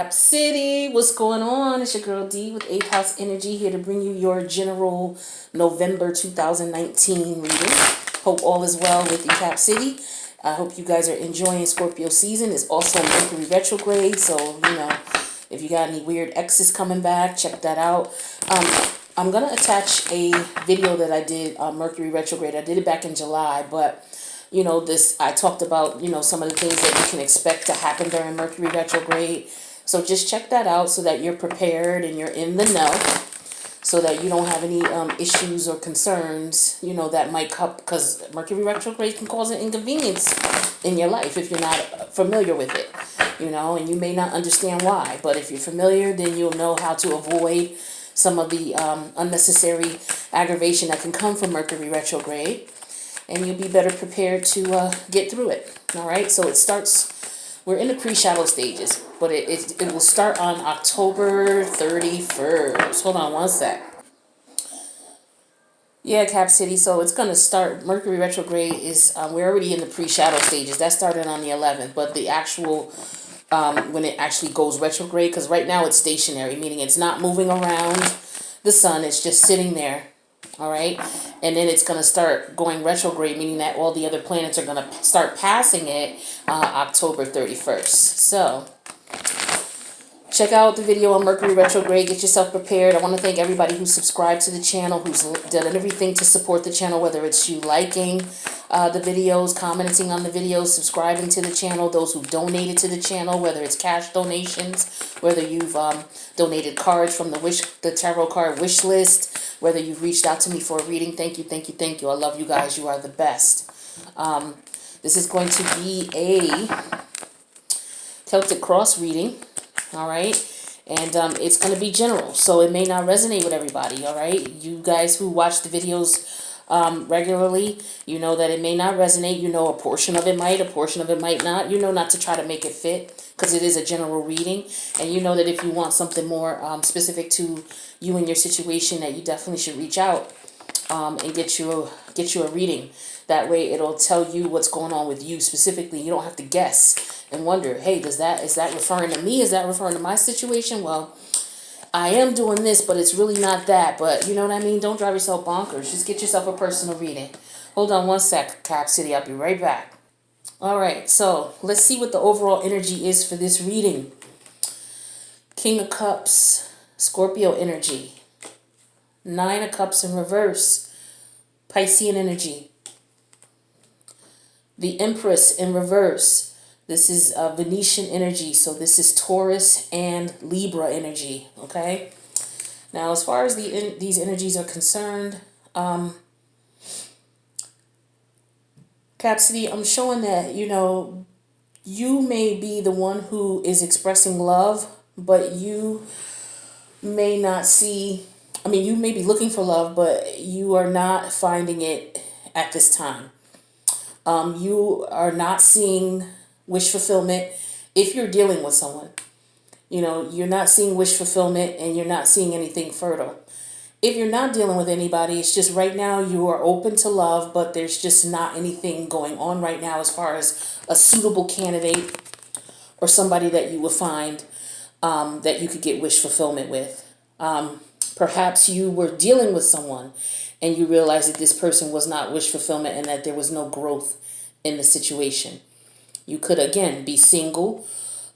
Cap City, what's going on? It's your girl D with 8th House Energy here to bring you your general November 2019 reading. Hope all is well with you, Cap City. I hope you guys are enjoying Scorpio season. It's also Mercury retrograde, so, if you got any weird exes coming back, check that out. I'm going to attach a video that I did on Mercury retrograde. I did it back in July, but I talked about, some of the things that you can expect to happen during Mercury retrograde. So just check that out so that you're prepared and you're in the know, so that you don't have any issues or concerns, that might come, because Mercury retrograde can cause an inconvenience in your life if you're not familiar with it, and you may not understand why. But if you're familiar, then you'll know how to avoid some of the unnecessary aggravation that can come from Mercury retrograde. And you'll be better prepared to get through it. All right, so it starts, we're in the pre-shadow stages, but it will start on October 31st. Hold on one sec. Yeah, Cap City, so it's going to start, Mercury retrograde is, we're already in the pre-shadow stages. That started on the 11th, but the actual, when it actually goes retrograde, because right now it's stationary, meaning it's not moving around the sun, it's just sitting there. All right, and then it's going to start going retrograde, meaning that all the other planets are going to start passing it October 31st. So check out the video on Mercury retrograde. Get yourself prepared. I want to thank everybody who's subscribed to the channel, who's done everything to support the channel, whether it's you liking the videos, commenting on the videos, subscribing to the channel, those who donated to the channel, whether it's cash donations, whether you've donated cards from the tarot card wish list, whether you've reached out to me for a reading. Thank you, thank you, thank you. I love you guys. You are the best. This is going to be a Celtic cross reading, all right? And it's going to be general, so it may not resonate with everybody, all right? You guys who watch the videos regularly, you know that it may not resonate. A portion of it might, a portion of it might not. Not to try to make it fit, because it is a general reading. And that if you want something more specific to you and your situation, that you definitely should reach out and get you a reading. That way it'll tell you what's going on with you specifically. You don't have to guess and wonder, hey, is that referring to me? Is that referring to my situation? Well, I am doing this, but it's really not that. But you know what I mean? Don't drive yourself bonkers. Just get yourself a personal reading. Hold on one sec, Cap City. I'll be right back. All right, so let's see what the overall energy is for this reading. King of Cups, Scorpio energy. 9 of Cups in reverse, Piscean energy. The Empress in reverse. This is Venetian energy, so this is Taurus and Libra energy, okay? Now, as far as these energies are concerned, Cap City, I'm showing that, you may be the one who is expressing love, but you may not see, you may be looking for love, but you are not finding it at this time. You are not seeing wish fulfillment if you're dealing with someone. You're not seeing wish fulfillment, and you're not seeing anything fertile. If you're not dealing with anybody, it's just right now you are open to love, but there's just not anything going on right now as far as a suitable candidate or somebody that you will find that you could get wish fulfillment with. Perhaps you were dealing with someone and you realized that this person was not wish fulfillment and that there was no growth in the situation. You could, again, be single,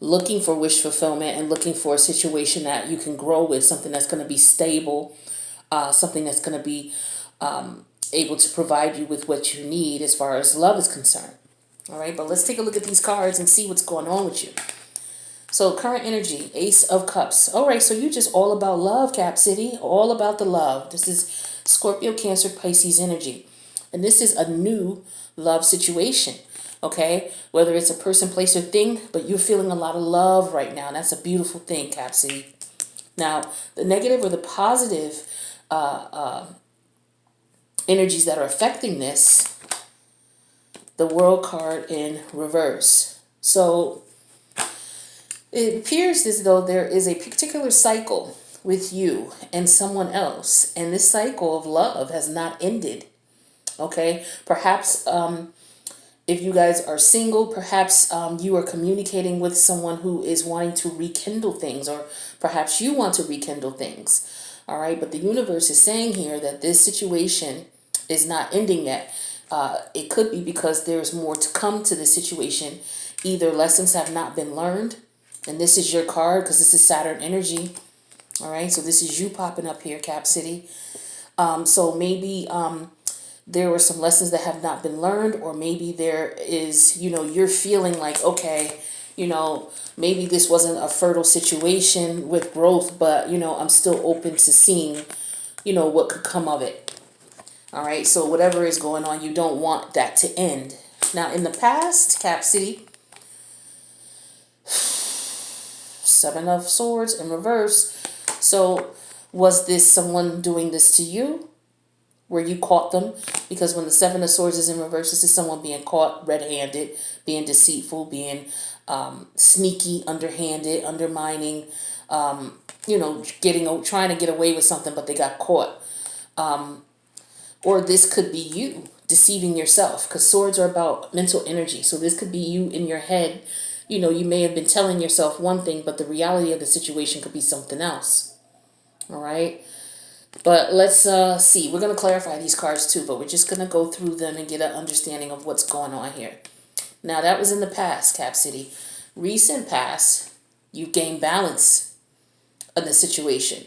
looking for wish fulfillment and looking for a situation that you can grow with, something that's going to be stable, something that's going to be able to provide you with what you need as far as love is concerned. All right, but let's take a look at these cards and see what's going on with you. So current energy, Ace of Cups. All right, so you're just all about love, Cap City, all about the love. This is Scorpio, Cancer, Pisces energy. And this is a new love situation, okay? Whether it's a person, place, or thing, but you're feeling a lot of love right now. And that's a beautiful thing, Cap City. Now, the negative or the positive energies that are affecting this, the World card in reverse. So it appears as though there is a particular cycle with you and someone else, and this cycle of love has not ended. Okay, perhaps If you guys are single, perhaps you are communicating with someone who is wanting to rekindle things, or perhaps you want to rekindle things. All right, but the universe is saying here that this situation is not ending yet. It could be because there's more to come to the situation. Either lessons have not been learned, and this is your card because this is Saturn energy. All right, so this is you popping up here, Cap City. So maybe there were some lessons that have not been learned, or maybe there is, you're feeling like, okay, maybe this wasn't a fertile situation with growth, but, I'm still open to seeing, what could come of it. All right, so whatever is going on, you don't want that to end. Now, in the past, Cap City, Seven of Swords in reverse. So was this someone doing this to you? Where you caught them? Because when the Seven of Swords is in reverse, this is someone being caught red-handed, being deceitful, being sneaky, underhanded, undermining, trying to get away with something, but they got caught. Or this could be you deceiving yourself, because swords are about mental energy. So this could be you in your head. You may have been telling yourself one thing, but the reality of the situation could be something else. All right. But let's see. We're going to clarify these cards too, but we're just going to go through them and get an understanding of what's going on here. Now, that was in the past, Cap City. Recent past, you gained balance in the situation.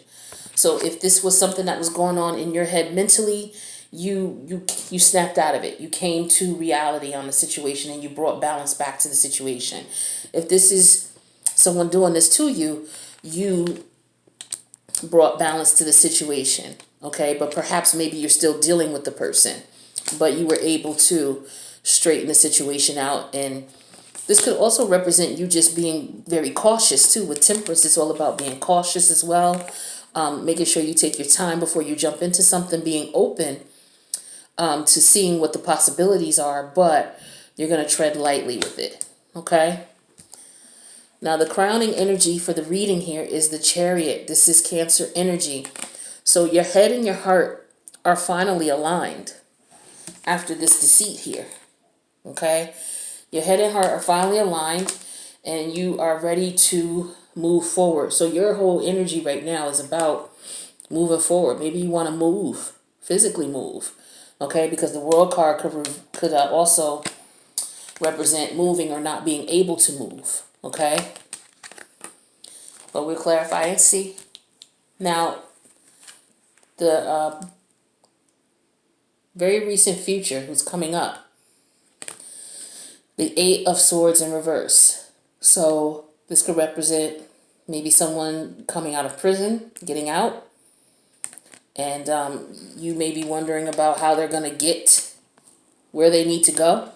So if this was something that was going on in your head mentally, you snapped out of it. You came to reality on the situation and you brought balance back to the situation. If this is someone doing this to you, you brought balance to the situation, okay? But perhaps maybe you're still dealing with the person, but you were able to straighten the situation out. And this could also represent you just being very cautious too. With Temperance, it's all about being cautious as well, making sure you take your time before you jump into something, being open to seeing what the possibilities are, but you're going to tread lightly with it, okay? Now, the crowning energy for the reading here is the Chariot. This is Cancer energy. So your head and your heart are finally aligned after this deceit here, okay? Your head and heart are finally aligned, and you are ready to move forward. So your whole energy right now is about moving forward. Maybe you want to move, physically move, okay? Because the World card could also represent moving or not being able to move, okay? But we'll clarify and see. Now, the very recent future who's coming up, the Eight of Swords in reverse. So this could represent maybe someone coming out of prison, getting out, and you may be wondering about how they're going to get where they need to go.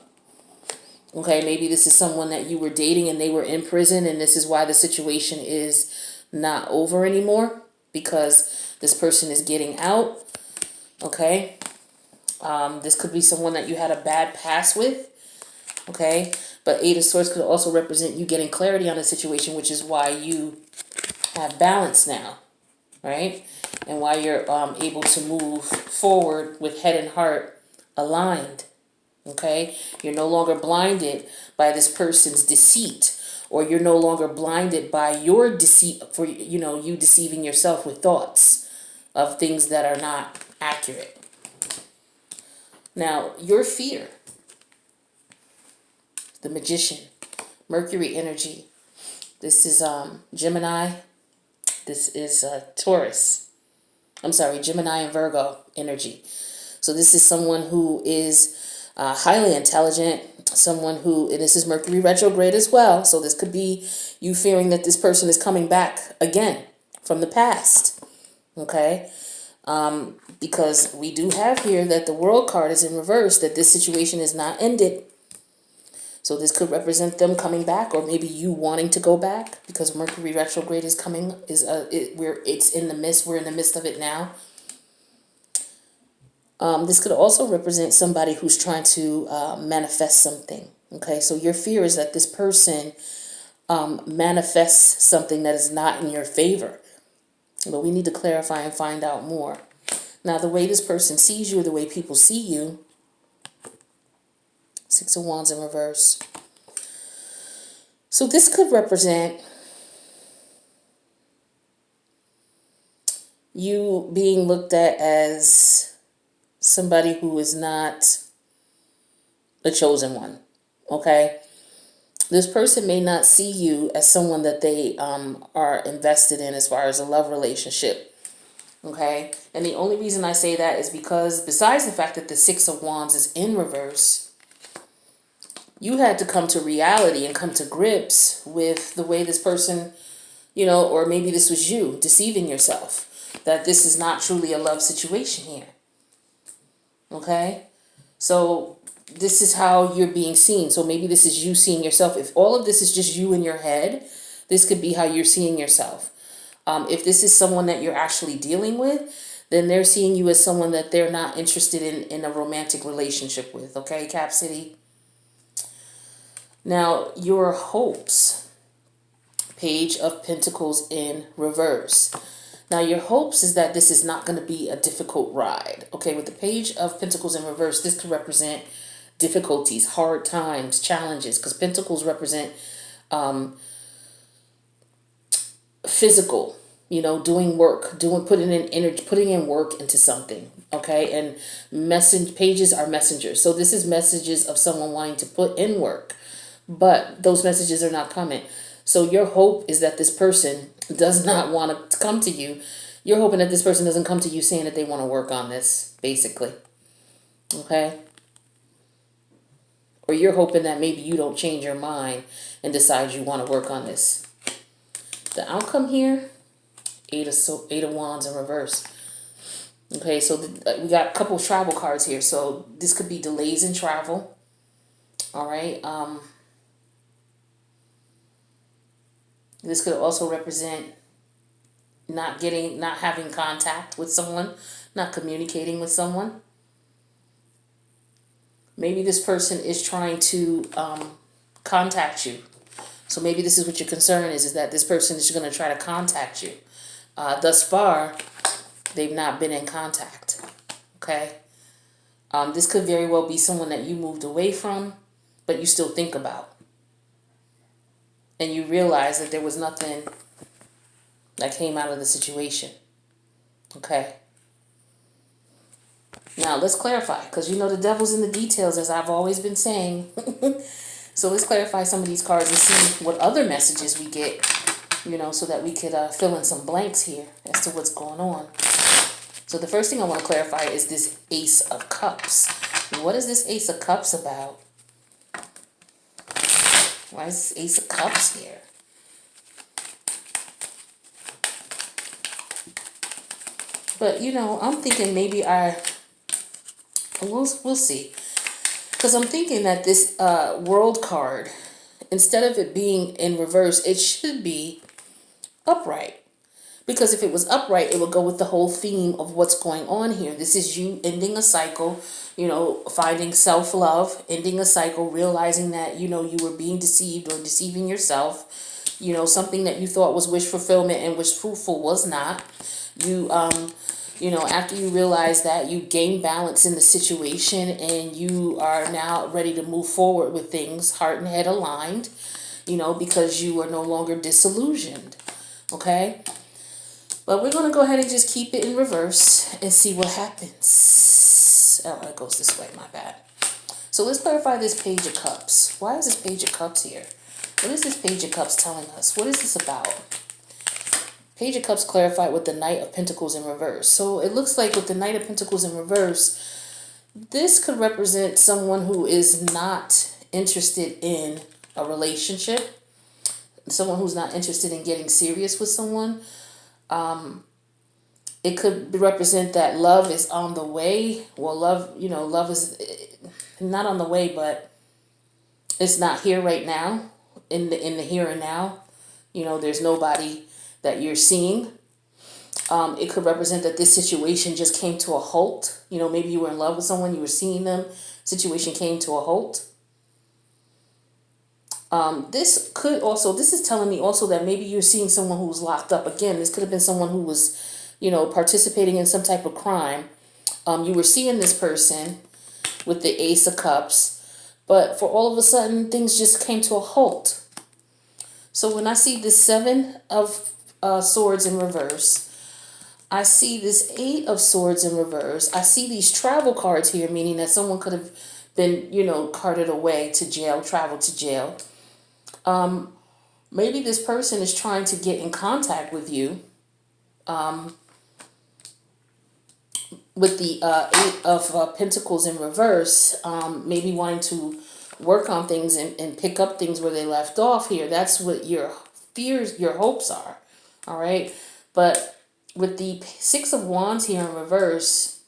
Okay, maybe this is someone that you were dating and they were in prison, and this is why the situation is not over anymore, because this person is getting out. Okay, this could be someone that you had a bad past with. Okay, but Eight of Swords could also represent you getting clarity on the situation, which is why you have balance now, right? And why you're able to move forward with head and heart aligned. Okay, you're no longer blinded by this person's deceit, or you're no longer blinded by your deceit for you deceiving yourself with thoughts of things that are not accurate. Now, your fear, the Magician, Mercury energy. This is Gemini. This is Taurus. I'm sorry, Gemini and Virgo energy. So this is someone who is highly intelligent, someone who, and this is Mercury retrograde as well, so this could be you fearing that this person is coming back again from the past, okay? Because we do have here that the World card is in reverse, that this situation is not ended. So this could represent them coming back, or maybe you wanting to go back, because Mercury retrograde is coming, we're in the midst of it now. This could also represent somebody who's trying to manifest something. Okay, so your fear is that this person manifests something that is not in your favor. But we need to clarify and find out more. Now, the way this person sees you, or the way people see you, Six of Wands in reverse. So this could represent you being looked at as somebody who is not the chosen one, okay? This person may not see you as someone that they are invested in as far as a love relationship, okay? And the only reason I say that is because besides the fact that the Six of Wands is in reverse, you had to come to reality and come to grips with the way this person, you know, or maybe this was you deceiving yourself, that this is not truly a love situation here, okay? So this is how you're being seen. So maybe this is you seeing yourself. If all of this is just you in your head, this could be how you're seeing yourself. If this is someone that you're actually dealing with, then they're seeing you as someone that they're not interested in a romantic relationship with, okay, Cap City? Now, your hopes, Page of Pentacles in reverse. Now, your hopes is that this is not going to be a difficult ride. Okay, with the Page of Pentacles in reverse, this could represent difficulties, hard times, challenges, because Pentacles represent physical, you know, doing work, putting in energy, putting in work into something. Okay, and pages are messengers. So this is messages of someone wanting to put in work, but those messages are not coming. So your hope is that this person does not want to come to you. You're hoping that this person doesn't come to you saying that they want to work on this, basically. Okay? Or you're hoping that maybe you don't change your mind and decide you want to work on this. The outcome here, Eight of Wands in reverse. Okay, so we got a couple of travel cards here. So this could be delays in travel. All right. This could also represent not having contact with someone, not communicating with someone. Maybe this person is trying to contact you. So maybe this is what your concern is that this person is going to try to contact you. Thus far, they've not been in contact. Okay? This could very well be someone that you moved away from, but you still think about. And you realize that there was nothing that came out of the situation. Okay? Now, let's clarify, because you know the devil's in the details, as I've always been saying. So let's clarify some of these cards and see what other messages we get, you know, so that we could fill in some blanks here as to what's going on. So the first thing I want to clarify is this Ace of Cups. What is this Ace of Cups about? Why is this Ace of Cups here? But, you know, I'm thinking maybe we'll see. Because I'm thinking that this World card, instead of it being in reverse, it should be upright. Because if it was upright, it would go with the whole theme of what's going on here. This is you ending a cycle, you know, finding self-love, ending a cycle, realizing that, you know, you were being deceived or deceiving yourself. You know, something that you thought was wish fulfillment and was fruitful was not. You know, after you realize that, you gain balance in the situation and you are now ready to move forward with things, heart and head aligned, you know, because you are no longer disillusioned. Okay? But we're going to go ahead and just keep it in reverse and see what happens. Oh, it goes this way, my bad. So let's clarify this Page of Cups. Why is this Page of Cups here? What is this Page of Cups telling us? What is this about? Page of Cups clarified with the Knight of Pentacles in reverse. So it looks like with the Knight of Pentacles in reverse, this could represent someone who is not interested in a relationship. Someone who's not interested in getting serious with someone. It could represent that love is on the way. Well, love is not on the way, but it's not here right now, in the here and now. You know, there's nobody that you're seeing. It could represent that this situation just came to a halt. You know, maybe you were in love with someone, you were seeing them, situation came to a halt. This is telling me also that maybe you're seeing someone who's locked up. Again, this could have been someone who was, you know, participating in some type of crime. You were seeing this person with the Ace of Cups, But for all of a sudden, things just came to a halt. So when I see this Seven of Swords in reverse, I see this Eight of Swords in reverse. I see these travel cards here, meaning that someone could have been, carted away to jail, traveled to jail. Maybe this person is trying to get in contact with you. With the Eight of Pentacles in reverse, maybe wanting to work on things and pick up things where they left off here. That's what your fears, your hopes are. All right. But with the Six of Wands here in reverse,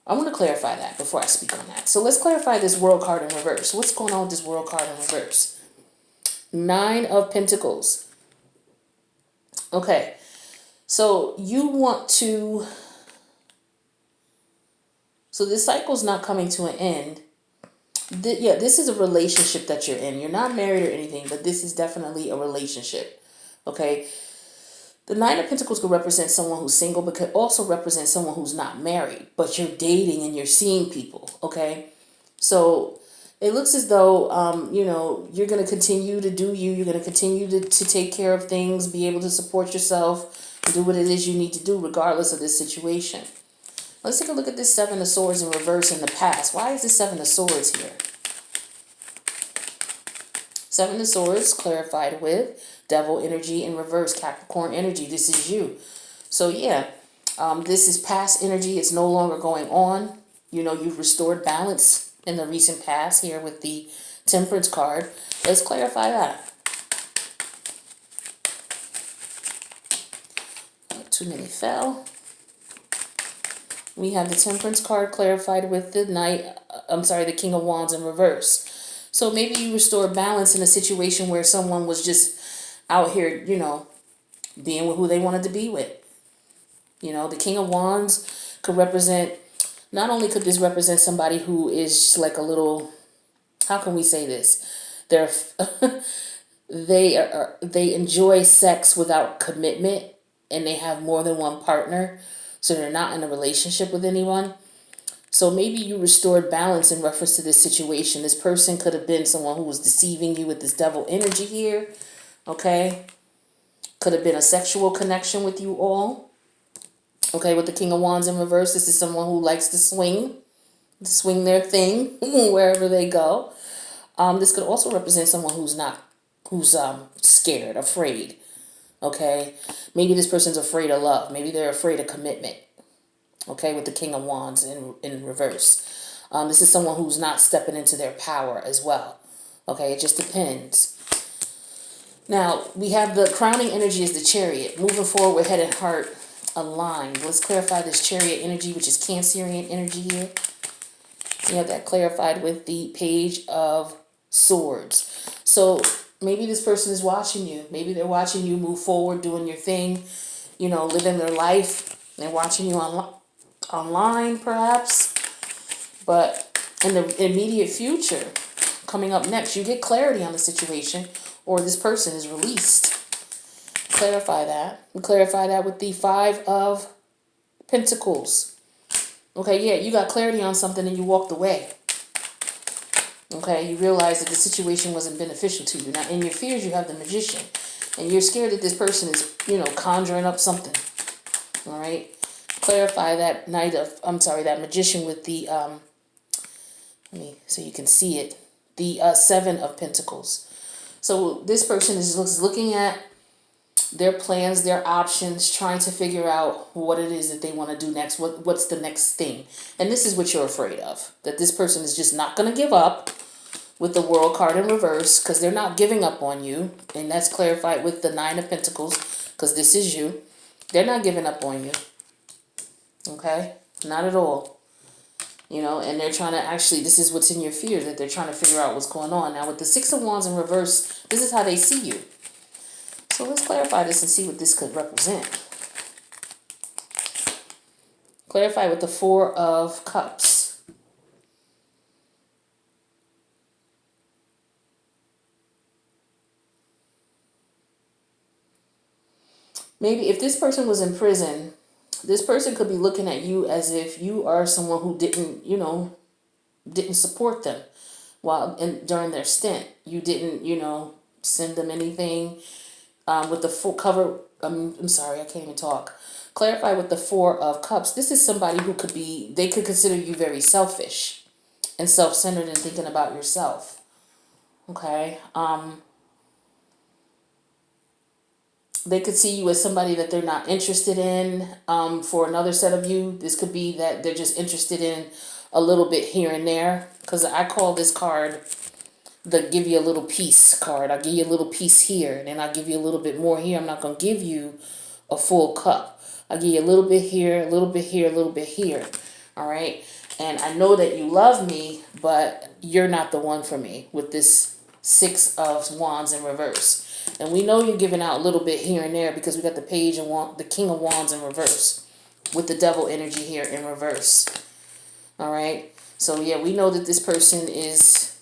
I want to clarify that before I speak on that. So let's clarify this World card in reverse. What's going on with this World card in reverse? Nine of Pentacles. Okay. So you want to... So this cycle's not coming to an end. This is a relationship that you're in. You're not married or anything, but this is definitely a relationship. Okay. The Nine of Pentacles could represent someone who's single, but could also represent someone who's not married, but you're dating and you're seeing people. Okay. So it looks as though, you're going to continue to do you. You're going to continue to take care of things, be able to support yourself, and do what it is you need to do regardless of this situation. Let's take a look at this Seven of Swords in reverse in the past. Why is this Seven of Swords here? Seven of Swords clarified with Devil energy in reverse, Capricorn energy. This is you. So yeah, this is past energy. It's no longer going on. You've restored balance in the recent past here with the Temperance card. Let's clarify that. Too many fell. We have the Temperance card clarified with the King of Wands in reverse. So maybe you restore balance in a situation where someone was just out here, being with who they wanted to be with. The King of Wands could represent, not only could this represent somebody who is like a little, how can we say this? They enjoy sex without commitment, and they have more than one partner. So they're not in a relationship with anyone. So maybe you restored balance in reference to this situation. This person could have been someone who was deceiving you with this devil energy here. Okay. Could have been a sexual connection with you all. Okay. With the King of Wands in reverse, this is someone who likes to swing their thing wherever they go. This could also represent someone who's scared, afraid. Okay, maybe this person's afraid of love. Maybe they're afraid of commitment. Okay, with the King of Wands in reverse. This is someone who's not stepping into their power as well. Okay, it just depends. Now, we have the crowning energy is the Chariot. Moving forward with head and heart aligned. Let's clarify this Chariot energy, which is Cancerian energy here. You have that clarified with the Page of Swords. So maybe this person is watching you. Maybe they're watching you move forward, doing your thing, living their life. They're watching you online, perhaps. But in the immediate future, coming up next, you get clarity on the situation, or this person is released. Clarify that. We clarify that with the Five of Pentacles. Okay, yeah, you got clarity on something and you walked away. Okay, you realize that the situation wasn't beneficial to you. Now, in your fears, you have the Magician. And you're scared that this person is, conjuring up something. All right? Clarify that that Magician with the, so you can see it. The Seven of Pentacles. So this person is looking at their plans, their options, trying to figure out what it is that they want to do next. What's the next thing? And this is what you're afraid of. That this person is just not going to give up with the World card in reverse, because they're not giving up on you. And that's clarified with the Nine of Pentacles, because this is you. They're not giving up on you. Okay? Not at all. And they're trying to this is what's in your fear, that they're trying to figure out what's going on. Now, with the Six of Wands in reverse, this is how they see you. So let's clarify this and see what this could represent. Clarify with the Four of Cups. Maybe if this person was in prison, this person could be looking at you as if you are someone who didn't support them. during their stint. You didn't, send them anything. With the full cover, I'm sorry, I can't even talk. Clarify with the Four of Cups. This is somebody who they could consider you very selfish and self-centered and thinking about yourself. Okay. They could see you as somebody that they're not interested in. For another set of you, this could be that they're just interested in a little bit here and there. Because I call this card the give you a little piece card. I'll give you a little piece here, and then I'll give you a little bit more here. I'm not going to give you a full cup. I'll give you a little bit here, a little bit here, a little bit here. All right? And I know that you love me, but you're not the one for me with this Six of Wands in reverse. And we know you're giving out a little bit here and there because we got the the King of Wands in reverse with the Devil energy here in reverse. All right? So, yeah, we know that this person is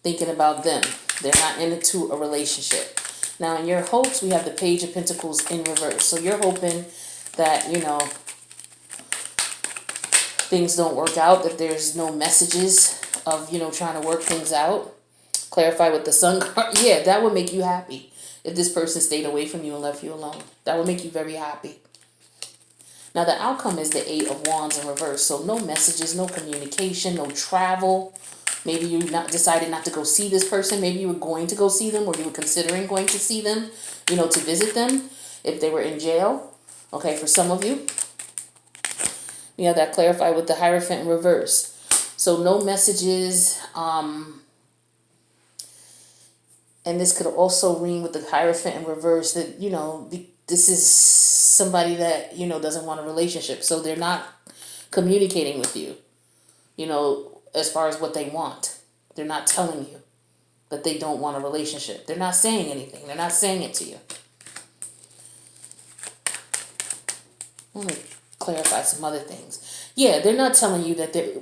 thinking about them. They're not into a relationship. Now, in your hopes, we have the Page of Pentacles in reverse. So you're hoping that, things don't work out, that there's no messages of, trying to work things out. Clarify with the Sun card. Yeah, that would make you happy if this person stayed away from you and left you alone. That would make you very happy. Now, the outcome is the Eight of Wands in reverse. So no messages, no communication, no travel. Maybe you decided not to go see this person. Maybe you were going to go see them, or you were considering going to see them, to visit them if they were in jail. Okay, for some of you. We have that clarify with the Hierophant in reverse. So no messages. And this could also ring with the Hierophant in reverse that, this is somebody that, doesn't want a relationship. So they're not communicating with you, as far as what they want. They're not telling you that they don't want a relationship. They're not saying anything. They're not saying it to you. Let me clarify some other things. Yeah, they're not telling you that they're...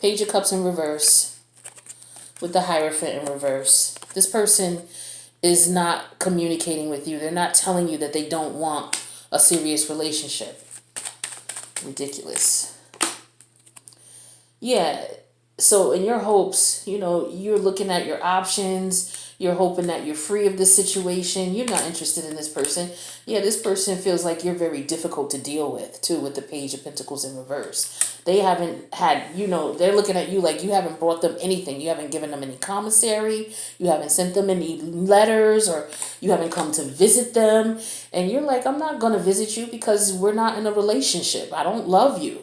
Page of Cups in reverse with the Hierophant in reverse. This person is not communicating with you. They're not telling you that they don't want a serious relationship. Ridiculous. Yeah, so in your hopes, you're looking at your options. You're hoping that you're free of this situation. You're not interested in this person. Yeah, this person feels like you're very difficult to deal with, too, with the Page of Pentacles in reverse. They haven't had, they're looking at you like you haven't brought them anything. You haven't given them any commissary. You haven't sent them any letters, or you haven't come to visit them. And you're like, I'm not going to visit you because we're not in a relationship. I don't love you.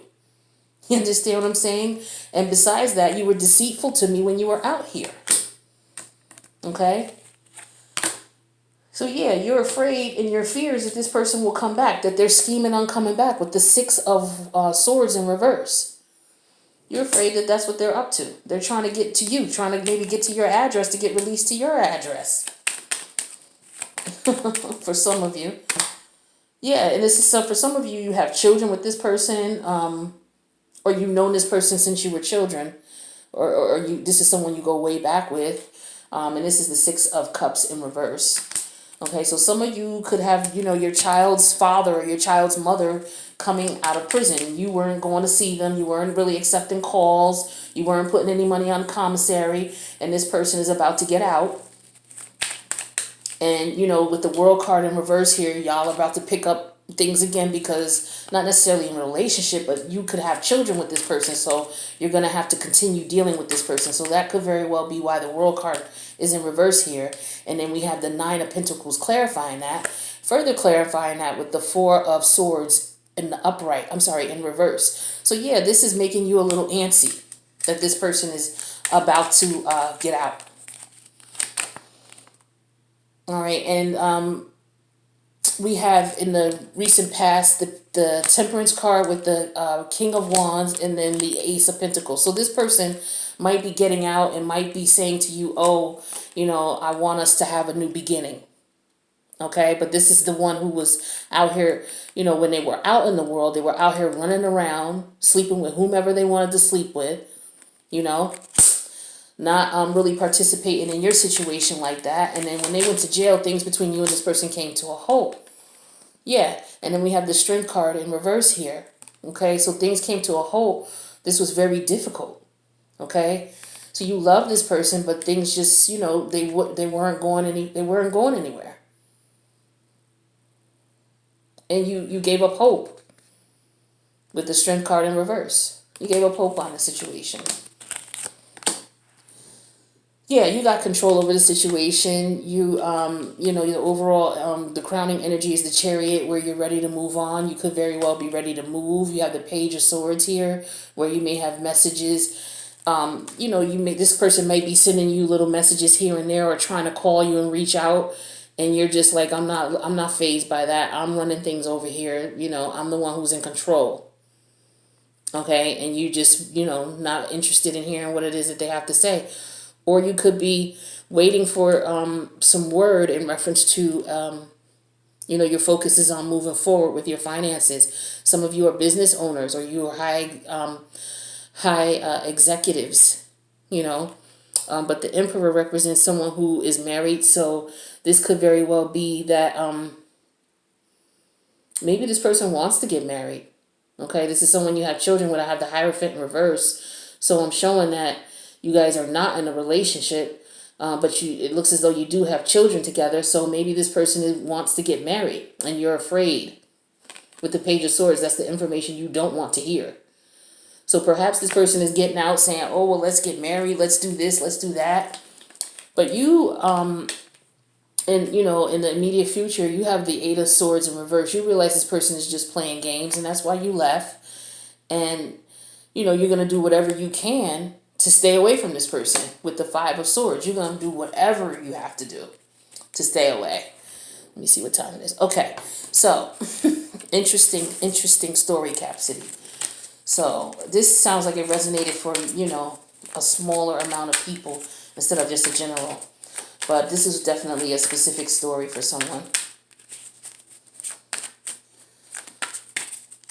You understand what I'm saying? And besides that, you were deceitful to me when you were out here. Okay? So yeah, you're afraid in your fears that this person will come back, that they're scheming on coming back with the Six of Swords in reverse. You're afraid that that's what they're up to. They're trying to get to you, trying to maybe get to your address to get released to your address. For some of you. Yeah, and this is for some of you, you have children with this person, or you've known this person since you were children, or this is someone you go way back with, and this is the Six of Cups in reverse. Okay, so some of you could have, your child's father or your child's mother coming out of prison. You weren't going to see them. You weren't really accepting calls. You weren't putting any money on commissary, and this person is about to get out. And, with the World card in reverse here, y'all are about to pick up things again, because not necessarily in a relationship, but you could have children with this person, so you're going to have to continue dealing with this person. So that could very well be why the World card is in reverse here. And then we have the Nine of Pentacles clarifying that, further clarifying that with the Four of Swords in the upright, in reverse. So yeah, this is making you a little antsy that this person is about to get out. All right, and we have in the recent past the Temperance card with the King of Wands and then the Ace of Pentacles. So this person might be getting out and might be saying to you, I want us to have a new beginning. Okay, but this is the one who was out here, when they were out in the world, they were out here running around, sleeping with whomever they wanted to sleep with, not really participating in your situation like that. And then when they went to jail, things between you and this person came to a halt. Yeah, and then we have the Strength card in reverse here. Okay, so things came to a halt This was very difficult. Okay? So you love this person, but things just, they weren't going anywhere. And you gave up hope with the Strength card in reverse. You gave up hope on the situation. Yeah, you got control over the situation. The overall, the crowning energy is the Chariot, where you're ready to move on. You could very well be ready to move. You have the Page of Swords here, where you may have messages. This person may be sending you little messages here and there, or trying to call you and reach out, and you're just like, I'm not fazed by that. I'm running things over here. I'm the one who's in control. Okay, and you just, not interested in hearing what it is that they have to say. Or you could be waiting for some word in reference to, your focus is on moving forward with your finances. Some of you are business owners, or you are high executives, but the Emperor represents someone who is married. So this could very well be that maybe this person wants to get married. Okay, this is someone you have children with. I have the Hierophant in reverse. So I'm showing that you guys are not in a relationship, but it looks as though you do have children together. So maybe this person wants to get married, and you're afraid. With the Page of Swords, that's the information you don't want to hear. So perhaps this person is getting out saying, oh, well, let's get married. Let's do this. Let's do that. But you, in the immediate future, you have the Eight of Swords in reverse. You realize this person is just playing games, and that's why you left. And, you're going to do whatever you can to stay away from this person. With the Five of Swords, you're going to do whatever you have to do to stay away. Let me see what time it is. Okay, so interesting story, Cap City. So this sounds like it resonated for, a smaller amount of people instead of just a general. But this is definitely a specific story for someone.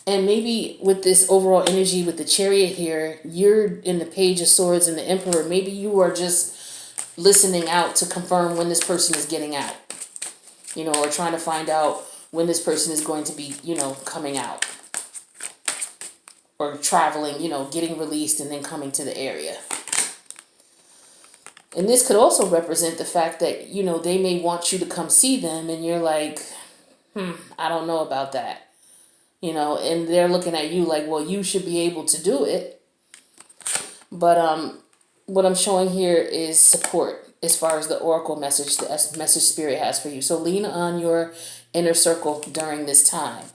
And maybe with this overall energy with the Chariot here, you're in the Page of Swords and the Emperor. Maybe you are just listening out to confirm when this person is getting out. Or trying to find out when this person is going to be, coming out. Or traveling, getting released and then coming to the area. And this could also represent the fact that, they may want you to come see them, and you're like, I don't know about that. And they're looking at you like, well, you should be able to do it. But what I'm showing here is support as far as the oracle message, the message Spirit has for you. So lean on your inner circle during this time.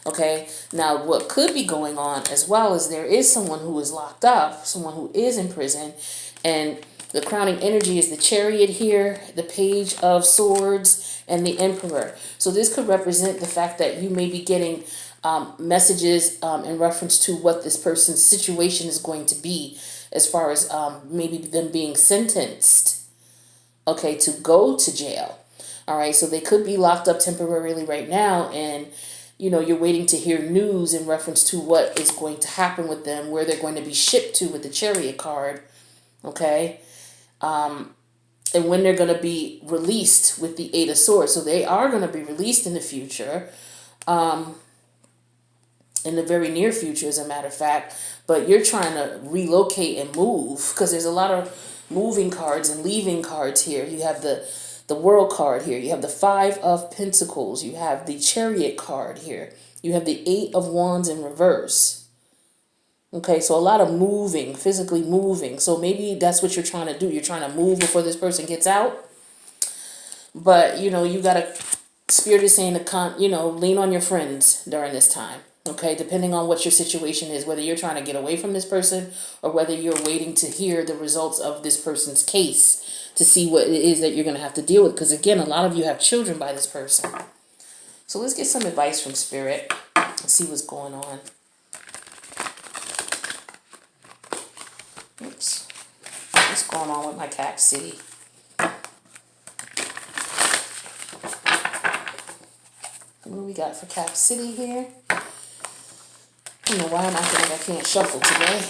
Okay, now what could be going on as well is there is someone who is locked up, someone who is in prison, and the crowning energy is the Chariot here, the Page of Swords, and the Emperor. So this could represent the fact that you may be getting messages in reference to what this person's situation is going to be, as far as maybe them being sentenced, okay, to go to jail. All right, so they could be locked up temporarily right now, and you're waiting to hear news in reference to what is going to happen with them, where they're going to be shipped to with the Chariot card, okay? And when they're going to be released with the Eight of Swords. So they are going to be released in the future, in the very near future, as a matter of fact. But you're trying to relocate and move, because there's a lot of moving cards and leaving cards here. You have the World card here. You have the Five of Pentacles. You have the Chariot card here. You have the Eight of Wands in reverse. Okay, so a lot of moving, physically moving. So maybe that's what you're trying to do. You're trying to move before this person gets out. But, you got to, Spirit is saying to, lean on your friends during this time. Okay, depending on what your situation is, whether you're trying to get away from this person or whether you're waiting to hear the results of this person's case to see what it is that you're going to have to deal with. Because again, a lot of you have children by this person. So let's get some advice from Spirit and see what's going on. Oops. What's going on with my Cap City? What we got for Cap City here? I don't know why I'm acting like I can't shuffle today.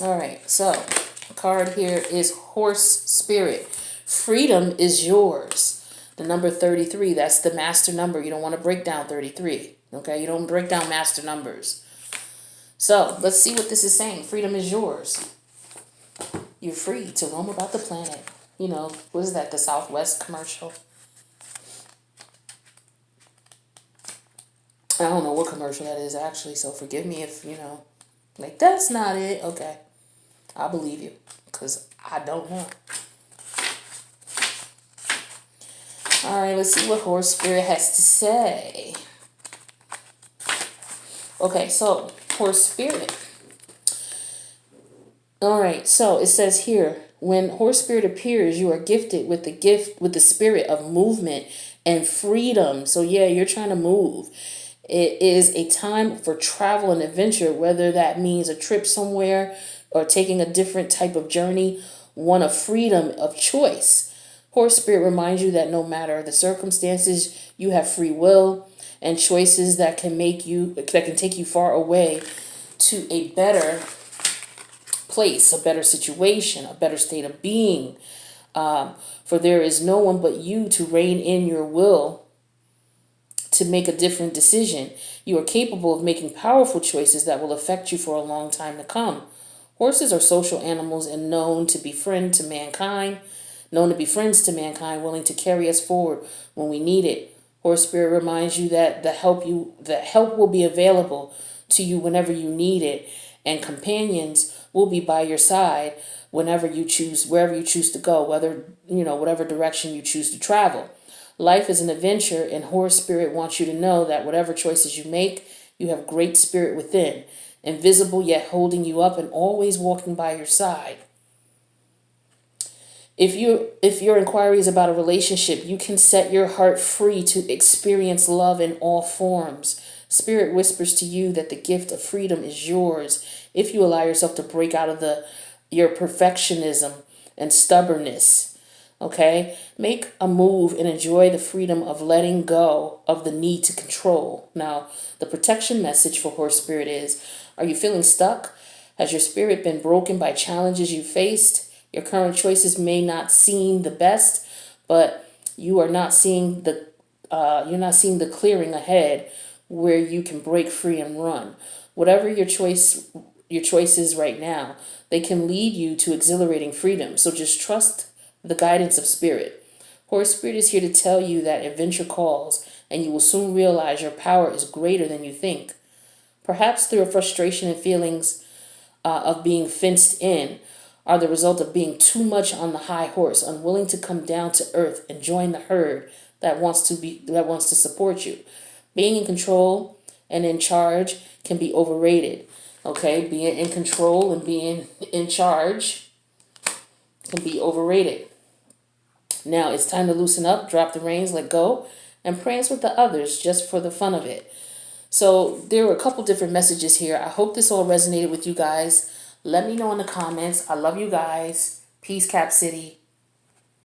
All right, so the card here is Horse Spirit. Freedom is yours. The number 33, that's the master number. You don't want to break down 33. Okay, you don't break down master numbers. So let's see what this is saying. Freedom is yours. You're free to roam about the planet. You know, what is that, the Southwest commercial? I don't know what commercial that is actually, so forgive me if, you know, like, that's not it. Okay, I'll believe you, because I don't know. All right, let's see what Horse Spirit has to say. Okay, so Horse Spirit. All right, so it says here, when Horse Spirit appears, you are gifted with the spirit of movement and freedom. So yeah, you're trying to move. It is a time for travel and adventure, whether that means a trip somewhere or taking a different type of journey, one of freedom of choice. Horse Spirit reminds you that no matter the circumstances, you have free will and choices that can take you far away to a better place, a better situation, a better state of being. For there is no one but you to rein in your will to make a different decision. You are capable of making powerful choices that will affect you for a long time to come. Horses are social animals and known to be friends to mankind, willing to carry us forward when we need it. Horse Spirit reminds you that the help will be available to you whenever you need it, and companions will be by your side wherever you choose to go, whatever direction you choose to travel. Life is an adventure, and Horse Spirit wants you to know that whatever choices you make, you have great spirit within, invisible yet holding you up and always walking by your side. If your inquiry is about a relationship, you can set your heart free to experience love in all forms. Spirit whispers to you that the gift of freedom is yours if you allow yourself to break out of your perfectionism and stubbornness. Okay? Make a move and enjoy the freedom of letting go of the need to control. Now, the protection message for Horse Spirit is, are you feeling stuck? Has your spirit been broken by challenges you faced? Your current choices may not seem the best, but you're not seeing the clearing ahead where you can break free and run. Whatever your choice is right now, they can lead you to exhilarating freedom. So just trust the guidance of Spirit. Horse Spirit is here to tell you that adventure calls, and you will soon realize your power is greater than you think. Perhaps through a frustration and feelings of being fenced in are the result of being too much on the high horse, unwilling to come down to earth and join the herd that wants to support you. Being in control and in charge can be overrated. Okay, being in control and being in charge can be overrated. Now it's time to loosen up, drop the reins, let go, and prance with the others just for the fun of it. So there were a couple different messages here. I hope this all resonated with you guys. Let me know in the comments. I love you guys. Peace, Cap City.